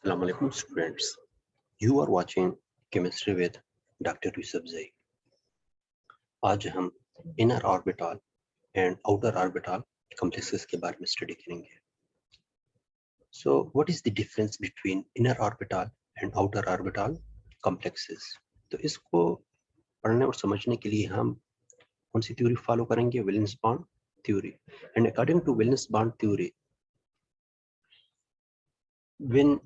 Assalamu alaikum students. You are watching Chemistry with Dr. Yusuf Zai. आज हम inner orbital and outer orbital complexes के बारे में study करेंगे. So what is the difference between inner orbital and outer orbital complexes? तो इसको पढ़ने और समझने के लिए हम कौन सी थ्योरी फॉलो करेंगे? Valence bond theory. And according to valence bond theory, when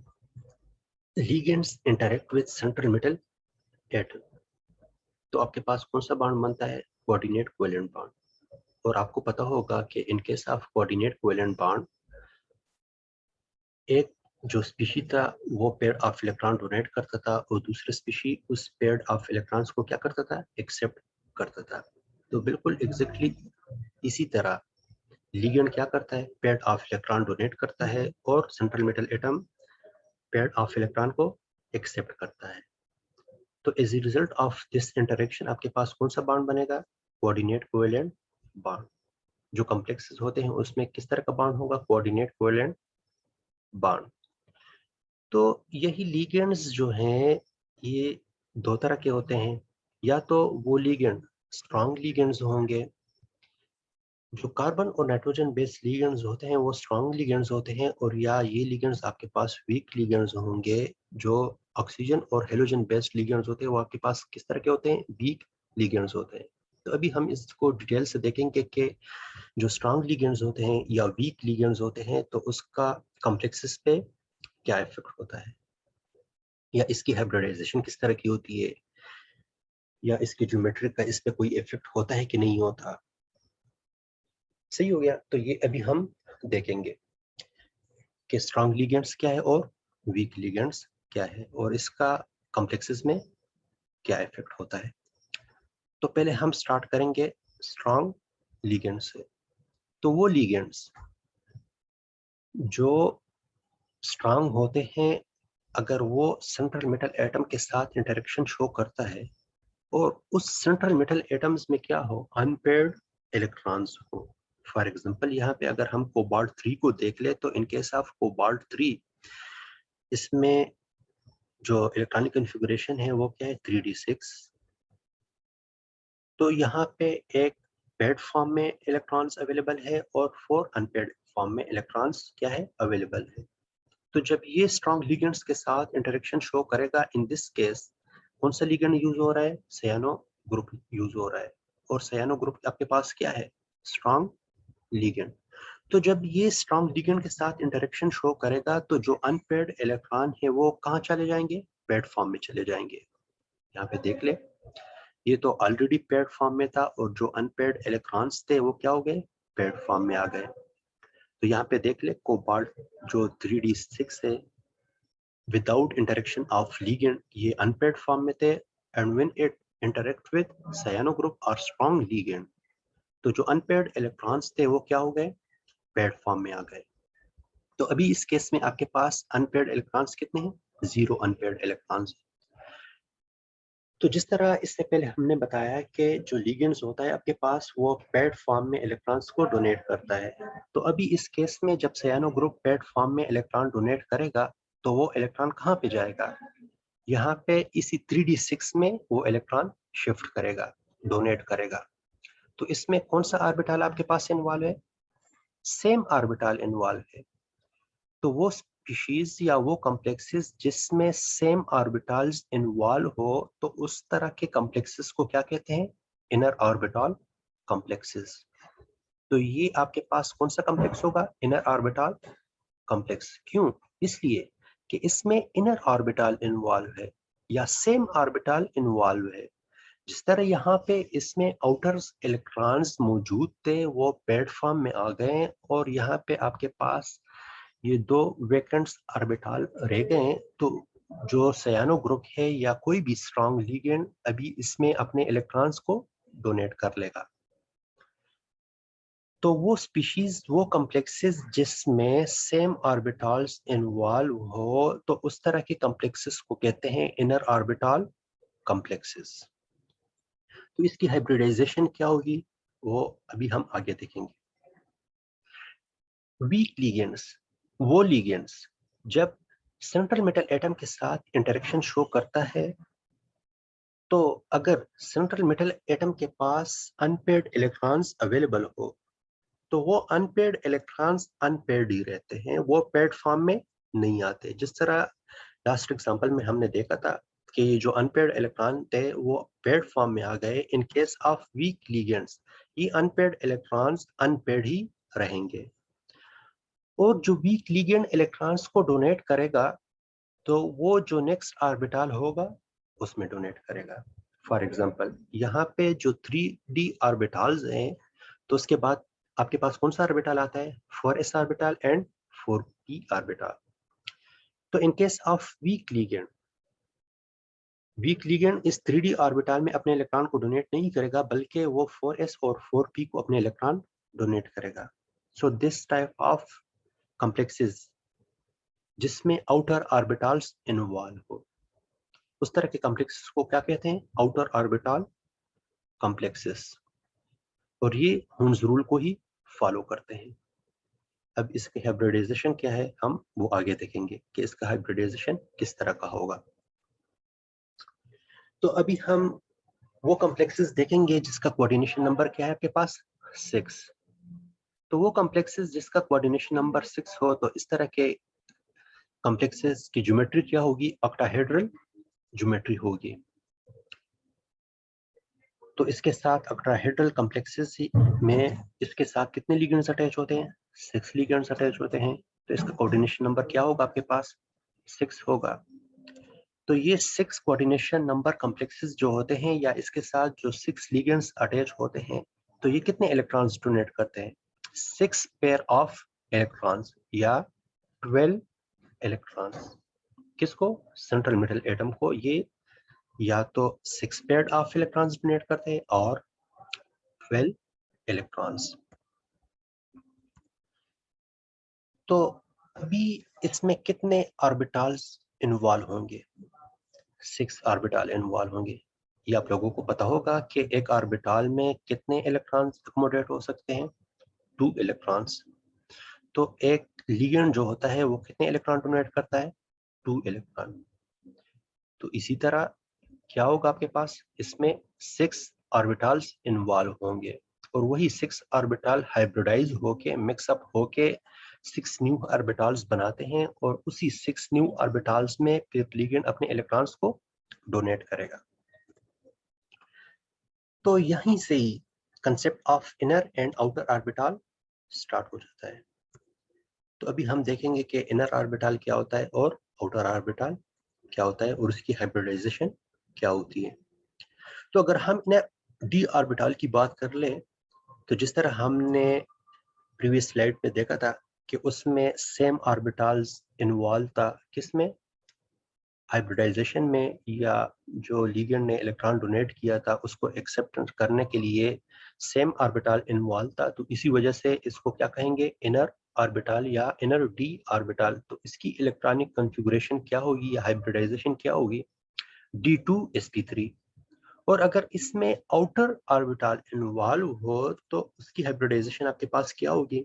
ligands interact with central metal atom, तो आपके पास कौन सा बॉन्ड बनता है? Coordinate covalent bond. और आपको पता होगा कि इन case of coordinate covalent bond, एक जो स्पीशी था वो पेयर ऑफ इलेक्ट्रॉन डोनेट करता था और दूसरा स्पीशी उस पेयर ऑफ इलेक्ट्रॉन्स को क्या करता था? एक्सेप्ट करता था. तो बिल्कुल एग्जैक्टली इसी तरह लिगेंड क्या करता है? पेयर ऑफ इलेक्ट्रॉन डोनेट करता है और central metal atom pair of electron को एक्सेप्ट करता है. तो as a result of this interaction आपके पास कौन सा बॉन्ड बनेगा? Coordinate covalent bond. जो कॉम्प्लेक्सेस होते हैं उसमें किस तरह का बॉन्ड होगा? Coordinate covalent bond. तो यही लिगेंड्स जो हैं ये दो तरह के होते हैं. या तो वो लिगेंड स्ट्रॉन्ग लिगेंड्स होंगे, जो कार्बन और नाइट्रोजन बेस्ड लिगेंड्स होते हैं वो स्ट्रॉन्ग लिगेंड्स होते हैं, और या ये लिगेंड्स आपके पास वीक लिगेंड्स होंगे. जो ऑक्सीजन और हेलोजन बेस्ड लिगेंड्स होते हैं वो आपके पास किस तरह के होते हैं? वीक लिगेंड्स होते हैं. तो अभी हम इसको डिटेल से देखेंगे कि जो स्ट्रॉन्ग लिगेंड्स होते हैं या वीक लिगेंड्स होते हैं तो उसका कॉम्प्लेक्सेस पे क्या इफेक्ट होता है, या इसकी हाइब्रिडाइजेशन किस तरह की होती है, या इसकी ज्योमेट्री का इस पे कोई इफेक्ट होता है कि नहीं होता. सही हो गया. तो ये अभी हम देखेंगे कि स्ट्रॉन्ग लिगेंड्स क्या है और वीक लिगेंड्स क्या है और इसका कॉम्प्लेक्सेस में क्या इफेक्ट होता है. तो पहले हम स्टार्ट करेंगे स्ट्रॉन्ग लिगेंड से. तो वो लिगेंड्स जो स्ट्रॉन्ग होते हैं, अगर वो सेंट्रल मेटल एटम के साथ इंटरेक्शन शो करता है और उस सेंट्रल मेटल एटम्स में क्या हो? अनपेयर्ड इलेक्ट्रॉन्स हो. फॉर एग्जांपल यहाँ पे अगर हम कोबाल्ट 3 को देख ले तो इन केस ऑफ कोबाल्ट 3 इसमें जो इलेक्ट्रॉनिक कॉन्फ़िगरेशन है वो क्या है? 3d6. तो यहाँ पे एक पेयर्ड फॉर्म में इलेक्ट्रॉन्स अवेलेबल है और 4 अनपेयर्ड फॉर्म में इलेक्ट्रॉन्स क्या है? अवेलेबल है. तो जब ये स्ट्रॉन्ग लिगेंड्स के साथ इंटरेक्शन शो करेगा, इन दिस केस कौन सा लिगेंड यूज हो रहा है? सायानो ग्रुप यूज हो रहा है. और सायानो ग्रुप आपके पास क्या है? Strong ligand. तो जब ये स्ट्रॉन्ग लिगेंड के साथ इंटरेक्शन शो करेगा तो जो अनपेयर्ड इलेक्ट्रॉन है वो कहाँ चले जाएंगे? पेयर्ड फॉर्म में चले जाएंगे. यहाँ पे देख ले, ये तो ऑलरेडी पेयर्ड फॉर्म में था और जो अनपेयर्ड इलेक्ट्रॉन्स थे वो क्या हो गए? पेयर्ड फॉर्म में आ गए. तो यहाँ पे देख ले, कोबाल्ट जो 3d6 है विदाउट इंटरेक्शन ऑफ लिगेंड ये अनपेयर्ड फॉर्म में थे, and when it interact with सायानो group और स्ट्रॉन्ग लिगेंड तो जो अनपेयर्ड इलेक्ट्रॉन्स थे वो क्या हो गए? पेयर्ड फॉर्म में आ गए. तो अभी इस केस में आपके पास अनपेयर्ड इलेक्ट्रॉन्स कितने हैं? 0 अनपेयर्ड इलेक्ट्रॉन्स. तो जिस तरह इससे पहले हमने बताया कि जो लिगेंड्स होता है आपके पास वो पेयर्ड फॉर्म में इलेक्ट्रॉन्स को डोनेट करता है. तो अभी इस केस में जब सायानो ग्रुप पेयर्ड फॉर्म में इलेक्ट्रॉन डोनेट करेगा तो वो इलेक्ट्रॉन कहाँ पे जाएगा? यहाँ पे इसी 3d6 में वो इलेक्ट्रॉन शिफ्ट करेगा, डोनेट करेगा. तो इसमें कौन सा ऑर्बिटल आपके पास इन्वॉल्व है? सेम ऑर्बिटल इन्वॉल्व है. तो वो स्पीशीज या वो कॉम्प्लेक्सेस जिसमें सेम ऑर्बिटल्स इन्वॉल्व हो तो उस तरह के कॉम्प्लेक्सेस को क्या कहते हैं? Inner orbital complexes. तो ये आपके पास कौन सा कॉम्प्लेक्स होगा? Inner orbital complex. क्यों? इसलिए कि इसमें इनर ऑर्बिटल इन्वॉल्व है या सेम ऑर्बिटल इन्वॉल्व है. जिस तरह यहाँ पे इसमें आउटर इलेक्ट्रॉन्स मौजूद थे वो पेयर्ड फॉर्म में आ गए और यहाँ पे आपके पास ये दो वैकेंट ऑर्बिटल रह गए. तो जो सायानो ग्रुप है या कोई भी स्ट्रॉन्ग लिगेंड अभी इसमें अपने इलेक्ट्रॉन्स को डोनेट कर लेगा. तो वो स्पीशीज वो कॉम्प्लेक्सेस जिसमें सेम ऑर्बिटल्स इन्वॉल्व हो तो उस तरह के कॉम्प्लेक्सेस को कहते हैं इनर ऑर्बिटल कॉम्प्लेक्सेस. तो इसकी हाइब्रिडाइजेशन क्या होगी वो अभी हम आगे देखेंगे. वीक लिगेंड्स वो लिगेंड्स जब सेंट्रल मेटल एटम के साथ इंटरेक्शन शो करता है। तो अगर सेंट्रल मेटल एटम के पास अनपेयर्ड इलेक्ट्रॉन्स अवेलेबल हो तो वो अनपेयर्ड इलेक्ट्रॉन्स अनपेयर्ड ही रहते हैं, वो पेयर्ड फॉर्म में नहीं आते। जिस तरह लास्ट एग्जांपल में हमने देखा था कि जो अनपेयर्ड इलेक्ट्रॉन थे वो पेयर्ड फॉर्म में आ गए in case of weak ligands. ये अनपेयर्ड इलेक्ट्रॉन्स अनपेयर्ड ही रहेंगे। और जो वीक लिगेंड इलेक्ट्रॉन्स को डोनेट करेगा तो वो जो नेक्स्ट ऑर्बिटल होगा उसमें डोनेट करेगा। फॉर एग्जांपल यहाँ पे जो 3d ऑर्बिटल्स हैं तो उसके बाद आपके पास कौन सा ऑर्बिटल आता है, 4s orbital and 4p orbital. तो in case of weak ligand is 3d orbital में अपने इलेक्ट्रॉन को डोनेट नहीं करेगा बल्कि वो 4s और 4p को अपने इलेक्ट्रॉन डोनेट करेगा। So this type of complexes जिसमें आउटर ऑर्बिटल्स इन्वॉल्व हो, उस तरह के कॉम्प्लेक्सेस को क्या कहते हैं, आउटर ऑर्बिटल कॉम्प्लेक्सेस। और ये हुन्स रूल को ही फॉलो करते हैं। अब इसके हाइब्रिडाइजेशन क्या है हम वो आगे देखेंगे कि इसका हाइब्रिडाइजेशन किस तरह का होगा। तो अभी हम वो कॉम्प्लेक्सेस देखेंगे जिसका कोऑर्डिनेशन नंबर क्या है आपके पास, 6। तो वो कॉम्प्लेक्सेस जिसका कोऑर्डिनेशन नंबर 6 हो तो इस तरह के कॉम्प्लेक्सेस की ज्योमेट्री क्या होगी, ऑक्टाहेड्रल ज्योमेट्री होगी। तो इसके साथ ऑक्टाहेड्रल कॉम्प्लेक्सेस में इसके साथ कितने लिगेंड्स अटैच होते हैं, 6 लिगेंड्स अटैच होते हैं। तो इसका कोऑर्डिनेशन नंबर क्या होगा आपके पास, 6 होगा। तो ये 6 कोऑर्डिनेशन नंबर कॉम्प्लेक्सेस जो होते हैं या इसके साथ जो 6 लिगेंड्स अटैच होते हैं तो ये कितने इलेक्ट्रॉन्स डोनेट करते हैं, 6 पेयर ऑफ इलेक्ट्रॉन्स या 12 इलेक्ट्रॉन्स। किसको, सेंट्रल मेटल एटम को ये या तो 6 पेयर ऑफ इलेक्ट्रॉन्स डोनेट करते हैं और 12 इलेक्ट्रॉन्स। तो अभी इसमें कितने ऑर्बिटल्स इन्वॉल्व होंगे, 6 ऑर्बिटल इन्वॉल्व होंगे। ये आप लोगों को पता होगा कि एक ऑर्बिटल में कितने इलेक्ट्रॉन्स अकोमोडेट हो सकते हैं, 2 इलेक्ट्रॉन्स। तो एक लिगेंड जो होता है वो कितने इलेक्ट्रॉन डोनेट करता है, 2 इलेक्ट्रॉन। तो इसी तरह क्या होगा आपके पास, इसमें 6 ऑर्बिटल्स इन्वॉल्व होंगे और वही 6 ऑर्बिटल हाइब्रिडाइज होके मिक्सअप होके 6 न्यू ऑर्बिटल्स बनाते हैं और उसी 6 न्यू ऑर्बिटल्स में फिर लिगेंड अपने इलेक्ट्रॉन्स को डोनेट करेगा। तो यहीं से ही concept of inner and outer orbital start हो जाता है। तो अभी हम देखेंगे कि इनर ऑर्बिटल क्या होता है और आउटर ऑर्बिटल क्या होता है और उसकी हाइब्रिडाइजेशन क्या होती है। तो अगर हम इनर डी ऑर्बिटल की बात कर ले तो जिस तरह हमने प्रीवियस स्लाइड पे देखा था कि उसमें सेम ऑर्बिटल्स इन्वॉल्व था किसमें, हाइब्रिडाइजेशन में, या जो लिगेंड ने इलेक्ट्रॉन डोनेट किया था उसको एक्सेप्ट करने के लिए सेम ऑर्बिटल इन्वॉल्व था। तो इसी वजह से इसको क्या कहेंगे, इनर ऑर्बिटल या इनर डी ऑर्बिटल। तो इसकी इलेक्ट्रॉनिक कॉन्फ़िगरेशन क्या होगी या हाइब्रिडाइजेशन क्या होगी, D2sp3। और अगर इसमें आउटर ऑर्बिटल इन्वॉल्व हो तो उसकी हाइब्रिडाइजेशन आपके पास क्या होगी,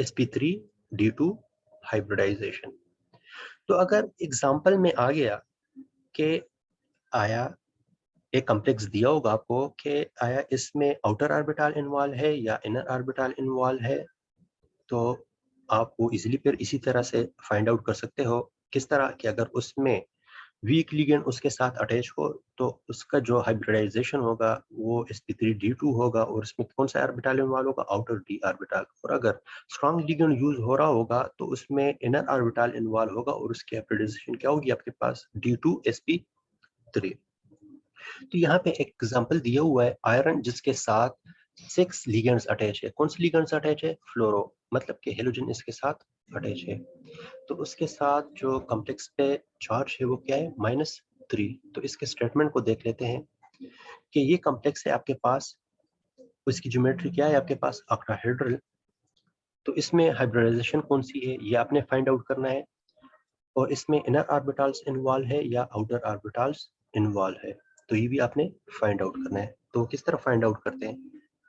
sp3d2 हाइब्रिडाइजेशन। तो अगर एग्जांपल में आ गया कि आया एक कॉम्प्लेक्स दिया होगा आपको कि आया इसमें आउटर ऑर्बिटल इन्वॉल्व है या इनर ऑर्बिटल इन्वॉल्व है, तो आप वो इजीली फिर इसी तरह से फाइंड आउट कर सकते हो। किस तरह कि अगर उसमें वीक लिगेंड उसके साथ अटैच हो तो उसका जो हाइब्रिडाइजेशन होगा वो sp3d2 होगा और इसमें कौन सा ऑर्बिटल इन्वॉल्व होगा, आउटर डी ऑर्बिटल। और अगर स्ट्रॉन्ग लिगेंड यूज हो रहा होगा तो उसमें इनर ऑर्बिटल इन्वॉल्व होगा और उसकी हाइब्रिडाइजेशन क्या होगी आपके पास, D2sp3। तो यहाँ पे एक एग्जांपल दिया हुआ है आयरन जिसके साथ 6 लिगेंड्स अटैच है। कौन से लिगेंड्स अटैच है, फ्लोरो, मतलब कि हेलोजन इसके साथ अटैच है। तो उसके साथ जो कॉम्प्लेक्स पे चार्ज है वो क्या है, -3। तो इसके स्टेटमेंट को देख लेते हैं कि ये कॉम्प्लेक्स है आपके पास, उसकी ज्योमेट्री क्या है आपके पास, ऑक्टाहेड्रल। तो इसमें हाइब्रिडाइजेशन कौन सी है ये आपने फाइंड आउट करना है और इसमें इनर ऑर्बिटल्स इन्वॉल्व है या आउटर ऑर्बिटल्स इन्वॉल्व है, तो ये भी आपने फाइंड आउट करना है। तो किस तरह फाइंड आउट करते हैं,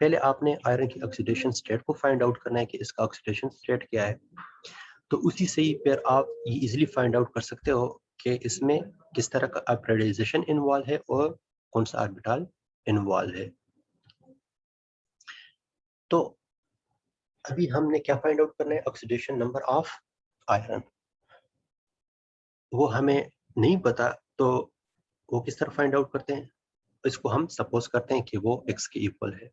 पहले आपने आयरन की ऑक्सीडेशन स्टेट को फाइंड आउट करना है कि इसका ऑक्सीडेशन स्टेट क्या है। तो उसी से ही फिर आप ये इजीली फाइंड आउट कर सकते हो कि इसमें किस तरह का हाइब्रिडाइजेशन इन्वॉल्व है और कौन सा ऑर्बिटल इन्वॉल्व है। तो अभी हमने क्या फाइंड आउट करना है, ऑक्सीडेशन नंबर ऑफ आयरन। वो हमें नहीं पता, तो वो किस तरह फाइंड आउट करते हैं, इसको हम सपोज करते हैं कि वो x के इक्वल है।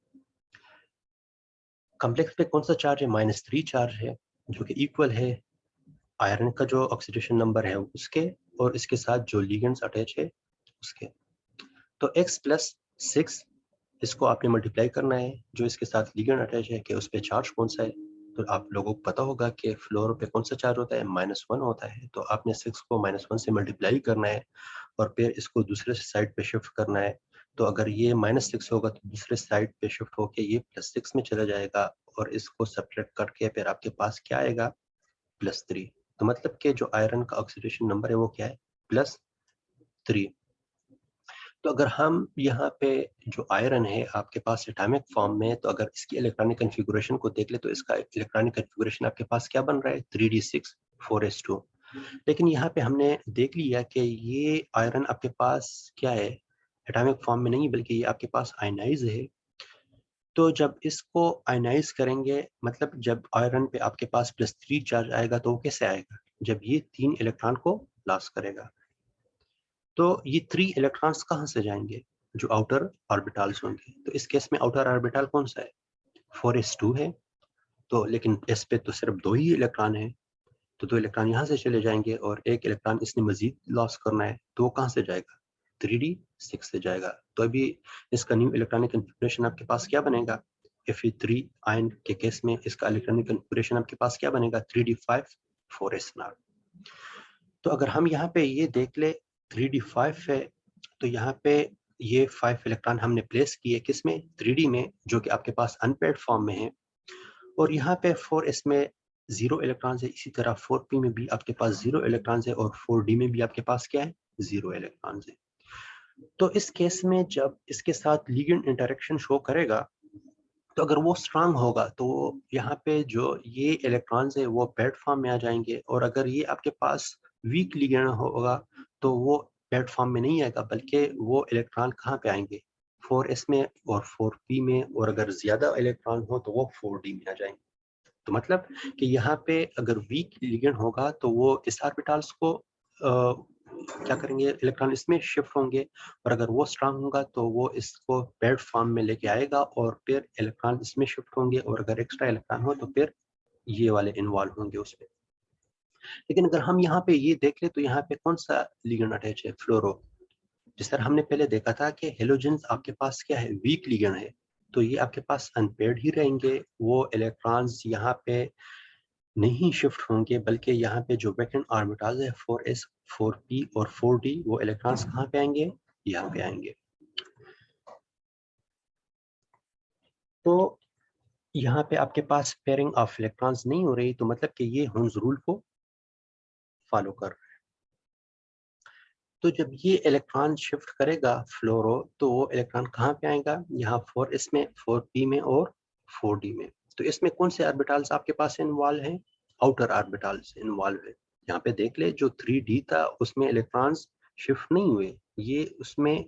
कॉम्प्लेक्स पे कौन सा चार्ज है, -3 चार्ज है, जो कि इक्वल है आयरन का जो ऑक्सीडेशन नंबर है उसके, और इसके साथ जो लिगेंड्स अटैच है उसके। तो x प्लस 6 इसको आपने मल्टीप्लाई करना है, जो इसके साथ लिगेंड अटैच है कि उस पे चार्ज कौन सा है। तो आप लोगों को पता होगा कि फ्लोरो पे कौन सा चार्ज होता है, -1 होता है। तो आपने 6 को -1 से मल्टीप्लाई करना है और फिर इसको दूसरे साइड पे शिफ्ट करना है। तो अगर ये -6 होगा तो दूसरे साइड पे शिफ्ट होके ये +6 में चला जाएगा, और इसको सब्ट्रैक्ट करके फिर आपके पास क्या आएगा, +3। तो मतलब कि जो आयरन का ऑक्सीडेशन नंबर है वो क्या है, +3। तो अगर हम यहाँ पे जो आयरन है आपके पास एटॉमिक फॉर्म में, तो अगर इसकी इलेक्ट्रॉनिक कॉन्फ़िगरेशन को देख ले तो इसका इलेक्ट्रॉनिक कॉन्फ़िगरेशन आपके पास क्या बन रहा है, 3d6 4s2। लेकिन यहाँ पे हमने देख लिया कि ये आयरन आपके पास क्या है, एटॉमिक फॉर्म में नहीं बल्कि ये आपके पास आयनाइज है। तो जब इसको आयनाइज करेंगे, मतलब जब आयरन पे आपके पास +3 चार्ज आएगा तो वो कैसे आएगा, जब ये 3 इलेक्ट्रॉन को लॉस करेगा। तो ये 3 इलेक्ट्रॉन्स कहाँ से जाएंगे, जो आउटर ऑर्बिटल्स होंगे। तो इस केस में आउटर ऑर्बिटल कौन सा है, 4s2 है। तो लेकिन s पे तो सिर्फ 2 ही इलेक्ट्रॉन है, तो 2 इलेक्ट्रॉन यहाँ से चले जाएंगे और 1 इलेक्ट्रॉन इसने मजीद लॉस करना है, तो वो कहाँ से जाएगा, 3d6 से जाएगा। तो अभी इसका न्यू इलेक्ट्रॉनिक कॉन्फ़िगरेशन आपके पास क्या बनेगा, Fe3 आयन के केस में इसका इलेक्ट्रॉनिक कॉन्फ़िगरेशन आपके पास क्या बनेगा, 3d5 4s0। तो अगर हम यहाँ पे ये देख ले 3d5 है, तो यहाँ पे ये 5 इलेक्ट्रॉन हमने प्लेस किए किसमें, 3d में, जो कि आपके पास अनपेयर्ड फॉर्म में है। और यहाँ पे 4s में 0 इलेक्ट्रॉन है, इसी तरह 4p में भी आपके पास 0 इलेक्ट्रॉन है, और 4d में भी आपके पास क्या है, 0 इलेक्ट्रॉन है। तो इस केस में जब इसके साथ लिगेंड इंटरेक्शन शो करेगा, तो अगर वो स्ट्रांग होगा तो यहाँ पे जो ये इलेक्ट्रॉन्स है वो पैड फॉर्म में आ जाएंगे, और अगर ये आपके पास वीक लिगेंड होगा तो वो पैड फॉर्म में नहीं आएगा, बल्कि वो इलेक्ट्रॉन कहाँ पे आएंगे, 4s में और 4p में, और अगर ज्यादा इलेक्ट्रॉन हो तो वो 4d में आ जाएंगे। तो मतलब कि यहाँ पे अगर वीक लिगेंड होगा तो वो इस ऑर्बिटल्स को क्या करेंगे, इलेक्ट्रॉन इसमें शिफ्ट होंगे, और अगर वो स्ट्रांग होगा तो वो इसको पैड फॉर्म में लेके आएगा और फिर इलेक्ट्रॉन इसमें शिफ्ट होंगे, और अगर एक्स्ट्रा इलेक्ट्रॉन हो तो फिर ये वाले इन्वॉल्व होंगे उसमें। लेकिन अगर हम यहाँ पे ये देख ले तो यहाँ पे कौन सा लिगेंड अटैच है, फ्लोरो। जिस तरह हमने पहले देखा था कि हेलोजेंस आपके पास क्या है, वीक लिगेंड है, तो ये आपके पास अनपेयर्ड ही रहेंगे, वो इलेक्ट्रॉन्स यहाँ पे नहीं शिफ्ट होंगे, बल्कि यहाँ पे जो वैकेंट ऑर्बिटल्स है 4s 4p और 4d, वो इलेक्ट्रॉन्स कहाँ पे आएंगे, यहाँ पे आएंगे। तो यहाँ पे आपके पास पेयरिंग ऑफ इलेक्ट्रॉन्स नहीं हो रही, तो मतलब कि ये हुन्स रूल को फॉलो कर रहा है। तो जब ये इलेक्ट्रॉन शिफ्ट करेगा फ्लोरो, तो वो इलेक्ट्रॉन कहाँ पे आएगा, यहाँ 4s में 4p में और 4d में। तो इसमें कौन से ऑर्बिटल्स आपके पास इन्वॉल्व हैं, आउटर ऑर्बिटल्स इन्वॉल्व है। यहाँ पे देख ले जो 3d था उसमें इलेक्ट्रॉन्स शिफ्ट नहीं हुए, ये उसमें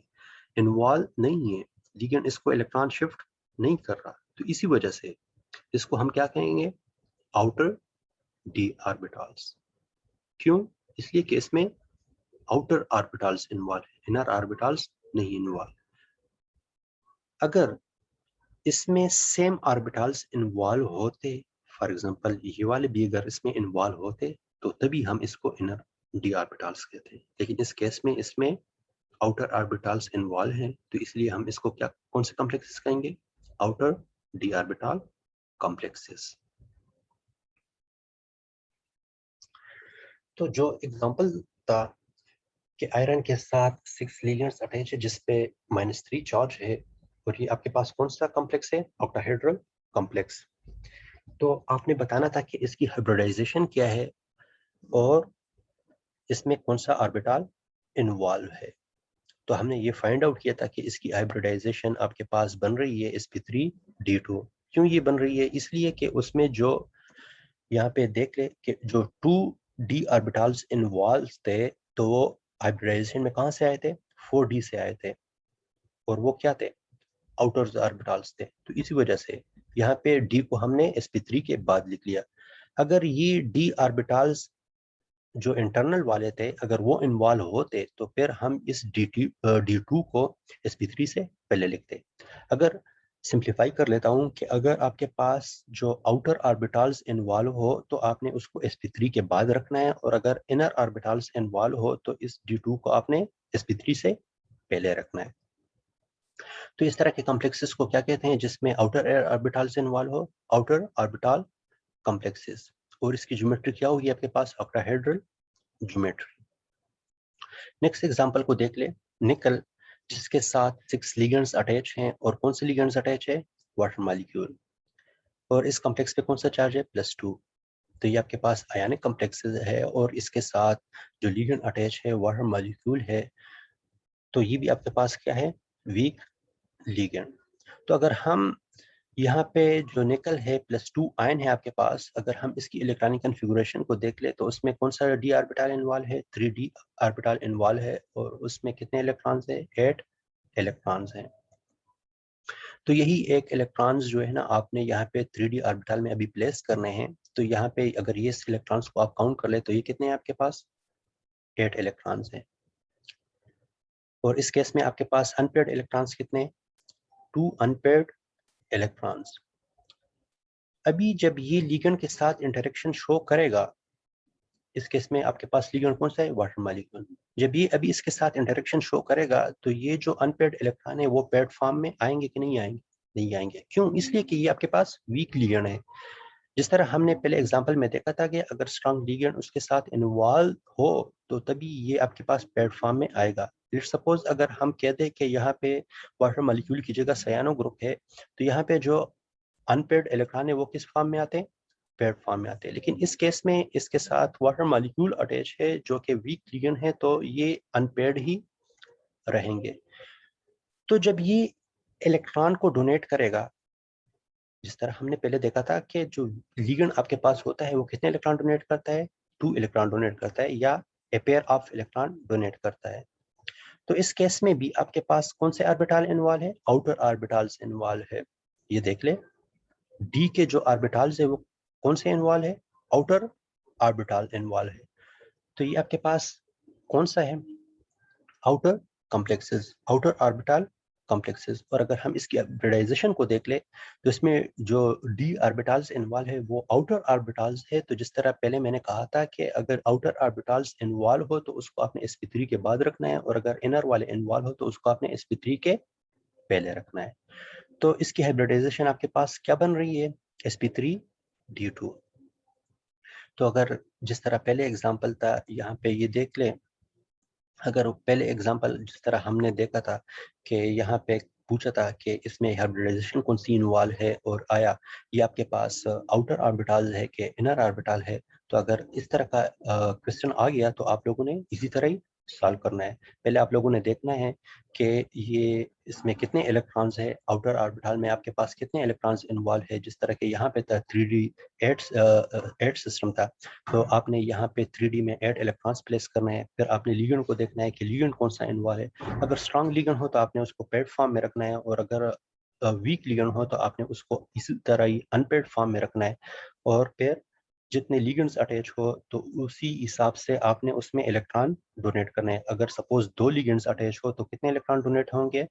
इन्वॉल्व नहीं है, लिगेंड इसको इलेक्ट्रॉन शिफ्ट नहीं कर रहा। तो इसी वजह से इसको हम क्या कहेंगे, आउटर डी ऑर्बिटल्स। क्यों, इसलिए कि इसमें आउटर ऑर्बिटल्स इन्वॉल्व है, इनर ऑर्बिटल्स नहीं इन्वॉल्व। अगर इसमें सेम ऑर्बिटल्स इन्वॉल्व होते, फॉर एग्जांपल ये वाले भी अगर इसमें इन्वॉल्व होते, तो तभी हम इसको इनर डी ऑर्बिटल्स कहते हैं। लेकिन इस केस में इसमें आउटर ऑर्बिटल्स इन्वॉल्व हैं, तो इसलिए हम इसको क्या, कौन से कॉम्प्लेक्सेस कहेंगे, आउटर डी ऑर्बिटल कॉम्प्लेक्सेस। तो जो एग्जांपल था कि आयरन के साथ 6 लिगेंड्स अटैच है जिसपे -3 चार्ज है, और ये आपके पास कौन सा कॉम्प्लेक्स है, ऑक्टाहेड्रल कॉम्प्लेक्स। तो आपने बताना था कि इसकी हाइब्रिडाइजेशन क्या है और इसमें कौन सा ऑर्बिटल इन्वॉल्व है। तो हमने ये फाइंड आउट किया था कि इसकी हाइब्रिडाइजेशन आपके पास बन रही है sp3d2। क्यों ये बन रही है, इसलिए कि उसमें जो यहाँ पे देख ले कि जो 2d ऑर्बिटल्स इन्वॉल्व थे तो वो हाइब्रिडाइजेशन में कहाँ से आए थे, 4d से आए थे, और वो क्या थे, आउटर ऑर्बिटल्स थे। तो इसी वजह से यहाँ पे d को हमने sp3 के बाद लिख लिया। अगर ये d ऑर्बिटल्स जो इंटरनल वाले थे अगर वो इन्वॉल्व होते तो फिर हम इस D2 को sp3 से पहले लिखते। अगर सिंप्लीफाई कर लेता हूँ कि अगर आपके पास जो आउटर ऑर्बिटल्स इन्वॉल्व हो तो आपने उसको sp3 के बाद रखना है, और अगर इनर ऑर्बिटल्स इन्वॉल्व हो तो इस D2 को आपने sp3 से पहले रखना है। तो इस तरह के कॉम्प्लेक्सेस को क्या कहते हैं, जिसमें आउटर ऑर्बिटल्स इन्वॉल्व हो, आउटर ऑर्बिटल कॉम्प्लेक्सेस। और इसकी ज्योमेट्री क्या होगी आपके पास, ऑक्टाहेड्रल ज्योमेट्री। नेक्स्ट एग्जांपल को देख ले, निकल जिसके साथ 6 लिगेंड्स अटैच हैं, और कौन से लिगेंड्स अटैच है, वाटर मॉलिक्यूल, और इस कॉम्प्लेक्स पे कौन सा चार्ज है, +2। तो ये आपके पास आयनिक कॉम्प्लेक्स है और इसके साथ जो लिगेंड अटैच है वाटर मॉलिक्यूल है, तो ये भी आपके पास क्या है, वीक लिगेंड। तो अगर हम यहाँ पे जो निकल है +2 आयन है आपके पास, अगर हम इसकी इलेक्ट्रॉनिक कन्फिगुरेशन को देख ले तो उसमें कौन सा d ऑर्बिटल इन्वॉल्व है, 3d ऑर्बिटल इन्वॉल्व है, और उसमें कितने इलेक्ट्रॉन्स है, 8 इलेक्ट्रॉन्स हैं। तो यही 1 इलेक्ट्रॉन्स जो है ना आपने यहाँ पे 3d ऑर्बिटल में अभी प्लेस करने हैं। तो यहाँ पे अगर ये इलेक्ट्रॉन्स को आप काउंट कर ले तो ये कितने हैं आपके पास, 8 इलेक्ट्रॉन्स हैं। और इस केस में आपके पास अनपेयर्ड इलेक्ट्रॉन्स कितने, 2 अनपेयर्ड इलेक्ट्रॉन्स। अभी जब ये लिगेंड के साथ इंटरेक्शन शो करेगा, इस केस में आपके पास लिगेंड कौन सा है, वाटर मॉलिक्यूल। जब ये अभी इसके साथ इंटरेक्शन शो करेगा तो ये जो अनपेयर्ड इलेक्ट्रॉन है वो पेयर्ड फॉर्म में आएंगे कि नहीं आएंगे, नहीं आएंगे। क्यों, इसलिए कि ये आपके पास वीक लिगेंड है। जिस तरह हमने पहले एग्जांपल में देखा था कि अगर स्ट्रॉन्ग लिगेंड उसके साथ इन्वॉल्व हो तो तभी ये आपके पास पेयर्ड फॉर्म में आएगा। लेट्स सपोज अगर हम कह दें कि यहाँ पे वाटर मॉलिक्यूल की जगह सायानो ग्रुप है, तो यहाँ पे जो अनपेयर्ड इलेक्ट्रॉन है वो किस फॉर्म में आते हैं, पेयर्ड फॉर्म में आते हैं। लेकिन इस केस में इसके साथ वाटर मॉलिक्यूल अटैच है जो कि वीक लिगेंड है, तो ये अनपेयर्ड ही रहेंगे। तो जब ये इलेक्ट्रॉन को डोनेट करेगा, जिस तरह हमने पहले देखा था कि जो लिगेंड आपके पास होता है वो कितने इलेक्ट्रॉन डोनेट करता है, 2 इलेक्ट्रॉन डोनेट करता है, या a pair of electron donate करता है। तो इस केस में भी आपके पास कौन से ऑर्बिटल इन्वॉल्व है, आउटर ऑर्बिटल्स इन्वॉल्व है। ये देख ले, डी के जो ऑर्बिटल्स है वो कौन से इन्वॉल्व है, आउटर ऑर्बिटल इन्वॉल्व है। तो ये आपके पास कौन सा है, outer complexes, outer orbital complexes. और अगर हम इसकी हाइब्रिडाइजेशन को देख ले तो इसमें जो डी ऑर्बिटल्स इन्वॉल्व है वो आउटर ऑर्बिटल्स है। तो जिस तरह पहले मैंने कहा था कि अगर आउटर ऑर्बिटल्स इन्वॉल्व हो तो उसको आपने sp3 के बाद रखना है, और अगर इनर वाले इन्वॉल्व हो तो उसको आपने sp3 के पहले रखना है। तो इसकी हाइब्रिडाइजेशन आपके पास क्या बन रही है, sp3d2। तो अगर जिस तरह पहले एग्जांपल था यहाँ पे ये देख लें, अगर पहले एग्जांपल जिस तरह हमने देखा था कि यहाँ पे पूछा था कि इसमें हाइब्रिडाइजेशन कौन सी इन्वॉल्व है, और आया ये आपके पास आउटर ऑर्बिटल है कि इनर ऑर्बिटल है। तो अगर इस तरह का क्वेश्चन आ गया तो आप लोगों ने इसी तरह ही सॉल्व करना है। पहले आप लोगों ने देखना है कि ये इसमें कितने इलेक्ट्रॉन्स है, आउटर ऑर्बिटल में आपके पास कितने इलेक्ट्रॉन्स इन्वॉल्व है। जिस तरह के यहाँ पे था 3D 8 सिस्टम था, तो आपने यहाँ पे 3D में 8 इलेक्ट्रॉन्स प्लेस करने हैं। फिर आपने लिगेंड को देखना है कि लिगेंड कौन सा इन्वॉल्व है। अगर स्ट्रॉन्ग लिगेंड हो तो आपने उसको पेयर्ड फॉर्म में रखना है, और अगर वीक लिगेंड हो तो आपने उसको इसी तरह ही अनपेयर्ड फॉर्म में रखना है। और फिर जितने लिगेंड्स अटैच हो तो उसी हिसाब से आपने उसमें इलेक्ट्रॉन डोनेट करने हैं। अगर सपोज 2 लिगेंड्स अटैच हो तो कितने इलेक्ट्रॉन डोनेट होंगे,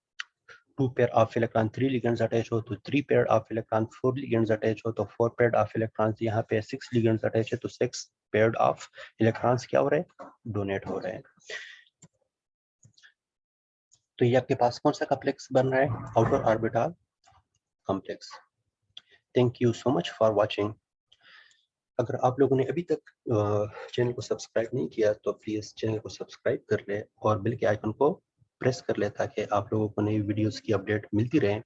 2 pair of electron, 3 ligands attach हो तो 3 pair of electron, 4 ligands attach हो तो 4 पेयर ऑफ इलेक्ट्रॉन्स, यहाँ पे 6 लिगेंड्स अटैच है तो 6 पेयर ऑफ इलेक्ट्रॉन्स क्या हो रहे हैं, डोनेट हो रहे हैं। तो ये आपके पास कौन सा कॉम्प्लेक्स बन रहा है, outer orbital complex. Thank you so much for watching. अगर आप लोगों ने अभी तक चैनल को सब्सक्राइब नहीं किया तो प्लीज़ चैनल को सब्सक्राइब कर ले और बेल के आइकन को प्रेस कर ले, ताकि आप लोगों को नई वीडियोस की अपडेट मिलती रहे।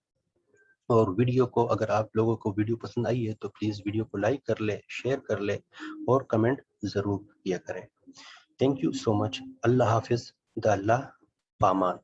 और वीडियो को, अगर आप लोगों को वीडियो पसंद आई है तो प्लीज़ वीडियो को लाइक कर ले, शेयर कर ले, और कमेंट ज़रूर किया करें। Thank you so much. Allah हाफिज़, द अल्लाह पामान।